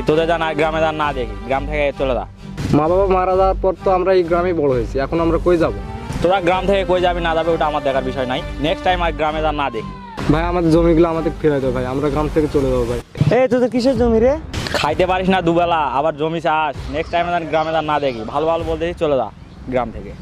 তোদের যা না গ্রামে যা না দেখি, গ্রাম থেকে চলে যা। মা বাবা মারা যাওয়ার পর তো আমরা এই গ্রামেই বড় হয়েছি, এখন আমরা কই যাব? তোরা গ্রাম থেকে কই যাবি না যাবে ওটা আমার দেখার বিষয় নাই। নেক্সট টাইম আর গ্রামে যা না দেখি। ভাই আমাদের জমিগুলো আমাদের ফেরাই দাও ভাই, আমরা গ্রাম থেকে চলে যাবো ভাই। এই তোদের কিসের জমি রে? খাইতে পারিস না দুবেলা, আবার জমি চাষ। নেক্সট টাইম গ্রামে যা না দেখি। ভালো ভালো বলতেছি চলে যা গ্রাম থেকে।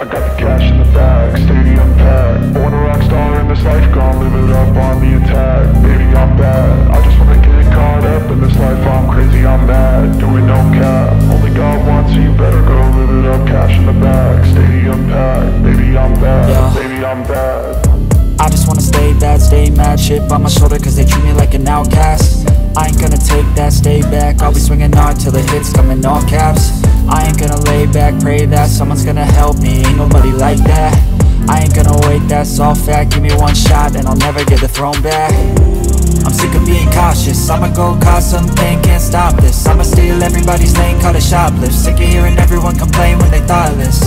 I got the cash in the bag, stadium packed. Born a rock star in this life, gon' live it up on the attack. Baby, I'm bad, I just wanna get caught up in this life. I'm crazy, I'm mad, doing no cap. Only God wants you, better go live it up. Cash in the bag, stadium packed. Baby, I'm bad, baby, I'm bad. I just wanna stay bad, stay mad. Chip on my shoulder cause they treat me like an outcast. I ain't gonna take that, stay back. I'll be swinging hard till the hits come in all caps. I ain't gonna lay back, pray that someone's gonna help me. Ain't nobody like that. I ain't gonna wait, that's all fact. Give me one shot and I'll never get the throne back. I'm sick of being cautious, I'ma go cause something, can't stop this. I'ma steal everybody's lane, call it shoplift. Sick of hearing everyone complain when they thoughtless.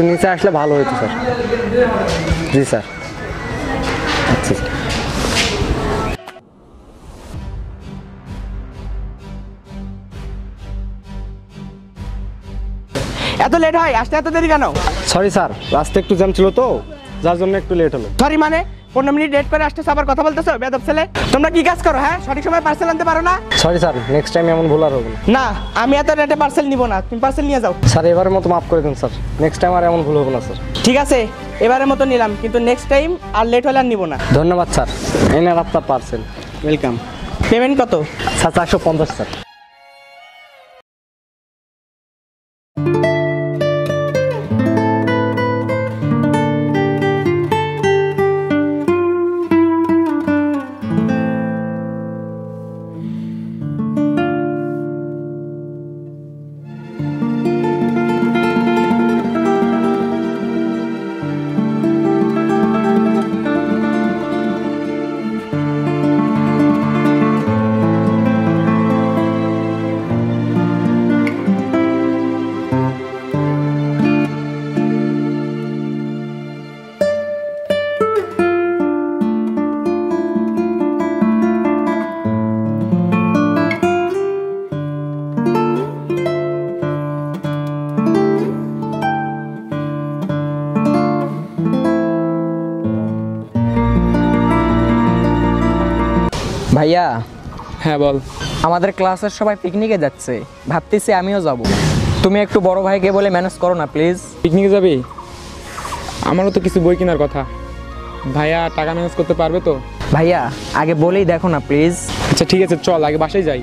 নিচে আসলে ভালো হতো sir. জি sir. আচ্ছা sir. এত late হয় আসতে, এত দেরি কেন? সরি স্যার, রাস্তা একটু জ্যাম ছিল তো, যার জন্য একটু লেট হলো। সরি মানে 15 মিনিট লেট করে আসতে আবার কথা বলতেছো? বেয়াদব ছেলে, তোমরা কি কাজ করো? হ্যাঁ, সঠিক সময় পার্সেল আনতে পারো না? সরি স্যার, নেক্সট টাইম এমন ভুল আর হবে না। না, আমি এত লেটে পার্সেল নিব না, তুমি পার্সেল নিয়ে যাও। স্যার এবারের মতো মাফ করে দিন স্যার, নেক্সট টাইম আর এমন ভুল হবে না স্যার। ঠিক আছে, এবারের মতো নিলাম, কিন্তু নেক্সট টাইম আর লেট হলে আর নিব না। ধন্যবাদ স্যার, এই নেন আপনার পার্সেল। ওয়েলকাম। পেমেন্ট কত? Sir 450 sir. ভাইয়া। হ্যাঁ বল। আমাদের ক্লাসের সবাই পিকনিকে যাচ্ছে, ভাবতেছি আমিও যাব। তুমি একটু বড় ভাইকে বলে ম্যানেজ করো না প্লিজ। পিকনিকে যাবি? আমারও তো কিছু বই কেনার কথা। ভাইয়া টাকা ম্যানেজ করতে পারবে তো? ভাইয়া আগে বলেই দেখো না প্লিজ। আচ্ছা ঠিক আছে, চল আগে বাসায় যাই।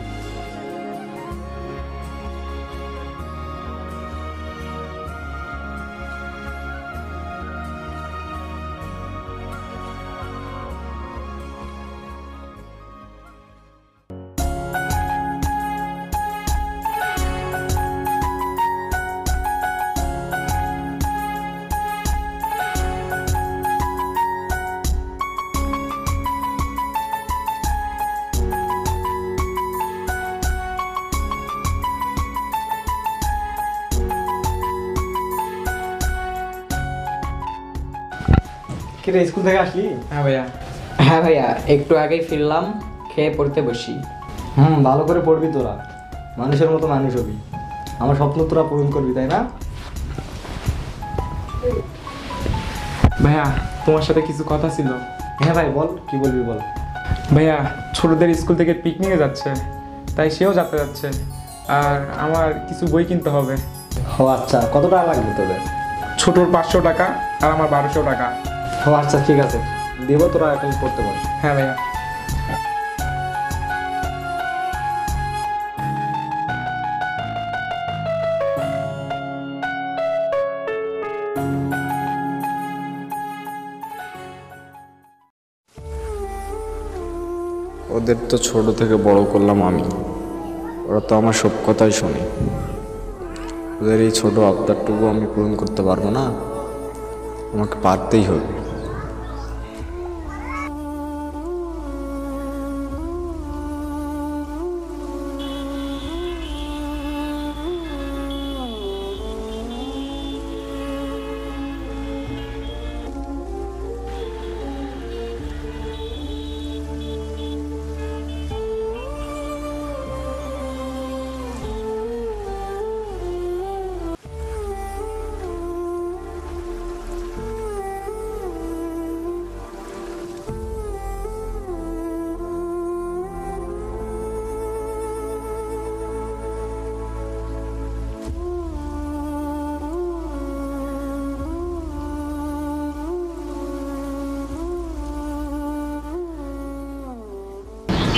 কি রে, স্কুল থেকে আসলি? হ্যাঁ ভাইয়া। হ্যাঁ ভাইয়া, একটু আগেই ফিরলাম, খেয়ে পড়তে বসি। ভালো করে পড়বি তোরা, মানুষের মতো মানুষ হবি, আমার স্বপ্ন তোরা পূরণ করবি, তাই না? ভাইয়া তোমার সাথে কিছু কথা ছিল। হ্যাঁ ভাই বল, কি বলবি বল। ভাইয়া ছোটদের স্কুল থেকে পিকনিকে যাচ্ছে, তাই সেও যেতে যাচ্ছে, আর আমার কিছু বই কিনতে হবে। ও আচ্ছা, কত টাকা লাগবে তোদের? ছোটোর 500 টাকা আর আমার 1200 টাকা। ও আচ্ছা ঠিক আছে, দেবো, তোরা এখন করতে পারবি। হ্যাঁ ভাইয়া। ওদের তো ছোট থেকে বড় করলাম আমি, ওরা তো আমার সব কথাই শোনে। ওদের এই ছোট আবদারটুকু আমি পূরণ করতে পারবো না, আমাকে পারতেই হবে।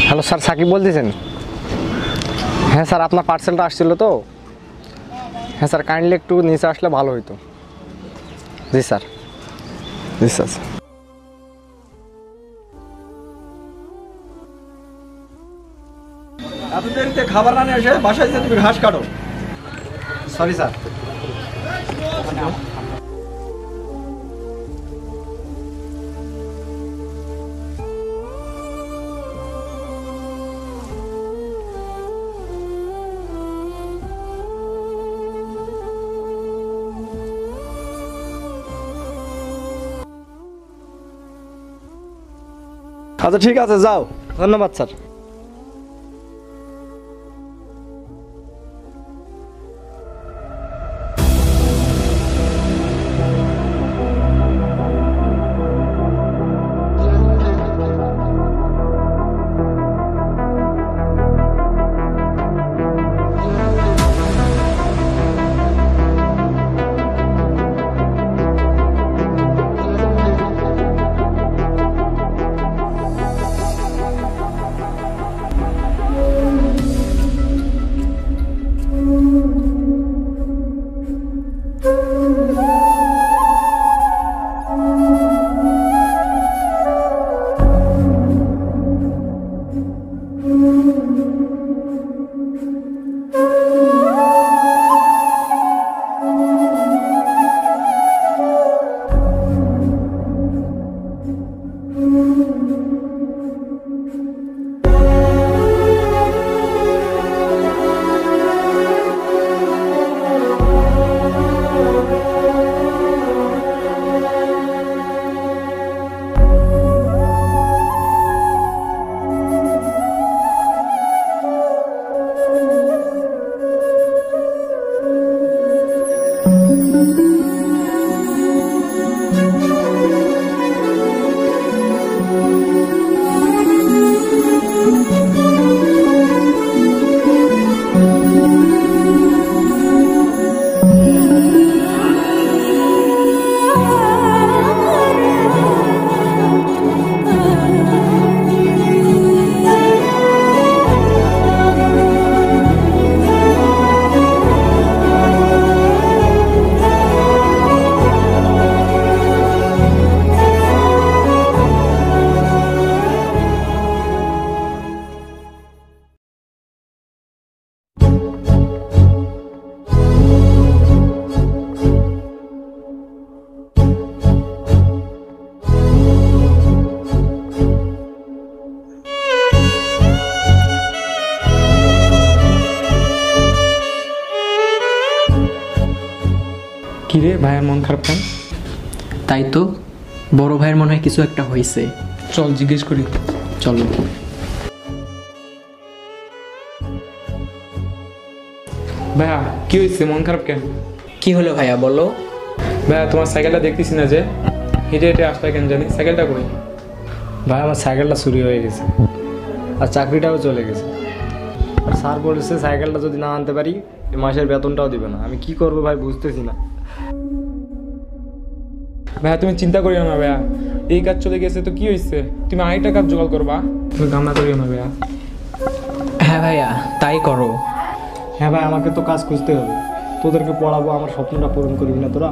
হ্যালো স্যার, সাকিব বলতেছেন? হ্যাঁ স্যার, আপনার পার্সেলটা আসছিল তো। হ্যাঁ স্যার, কাইন্ডলি একটু নিচে আসলে ভালো হতো। জি স্যার, জি স্যার। এত দেরিতে খাবার না নিয়ে এসে বাসায় যে তুমি ঘাস কাটো। Sorry sir. আচ্ছা ঠিক আছে, যাও। ধন্যবাদ স্যার। কিরে ভাইয়ের মন খারাপ কেন? তাই তো, বড় ভাইয়ের মনে হয় কিছু একটা হয়েছে। চল জিজ্ঞেস করি। চলো। ভাইয়া কি হয়েছে, মন খারাপ কেন? কি হলো ভাইয়া, বলো। ভাইয়া তোমার সাইকেলটা দেখতেছি না যে, হেঁটে হেঁটে আসলে কেন জানি, সাইকেলটা কই? ভাই আমার সাইকেলটা চুরি হয়ে গেছে, আর চাকরিটাও চলে গেছে। আর স্যার বলেছে সাইকেলটা যদি না আনতে পারি এ মাসের বেতনটাও দিবে না। আমি কি করবো ভাই, বুঝতেছি না। ভাইয়া তুমি চিন্তা করিও না ভাইয়া, এই কাজ চলে গেছে তো কি হয়েছে, তুমি আরেকটা কাজ জোগাড় করবা, তুমি কামনা করিও না ভাইয়া। হ্যাঁ ভাইয়া, তাই করো। হ্যাঁ ভাই, আমাকে তো কাজ খুঁজতে হবে। তোদেরকে পড়াবো, আমার স্বপ্নটা পূরণ করবি না তোরা?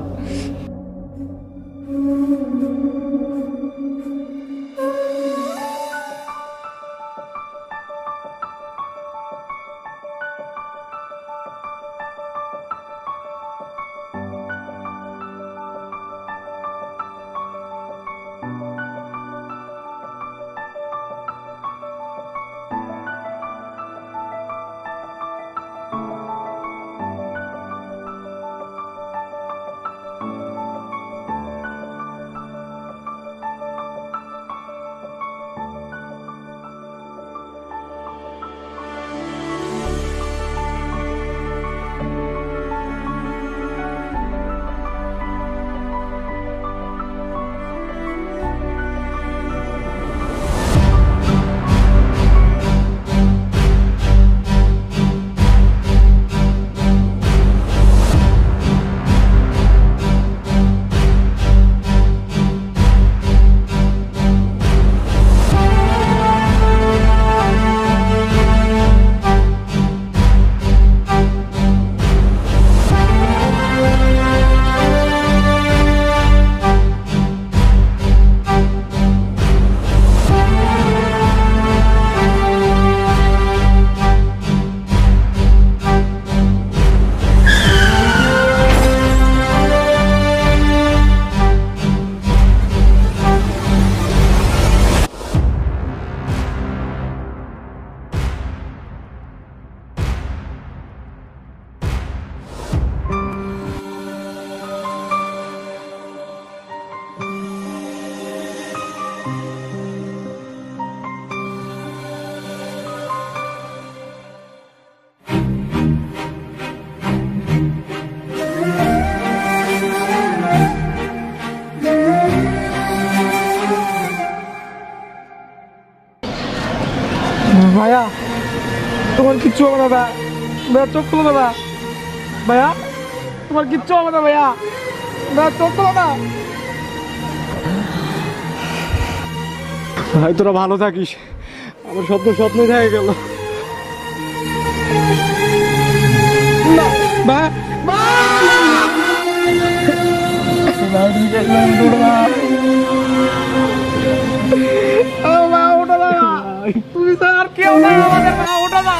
ভাইয়া তোমার কিচ্ছু হবে না ভাইয়া, ভাইয়া চোখ খুলো না ভাইয়া, তোমার কিচ্ছু হবে না ভাইয়া, ভাইয়া চোখ খুলো না। ভাই তোরা ভালো থাকিস, আমার স্বপ্নই থেকে গেল। তুমি স্যার কেউ না আমাদের, ওঠো না।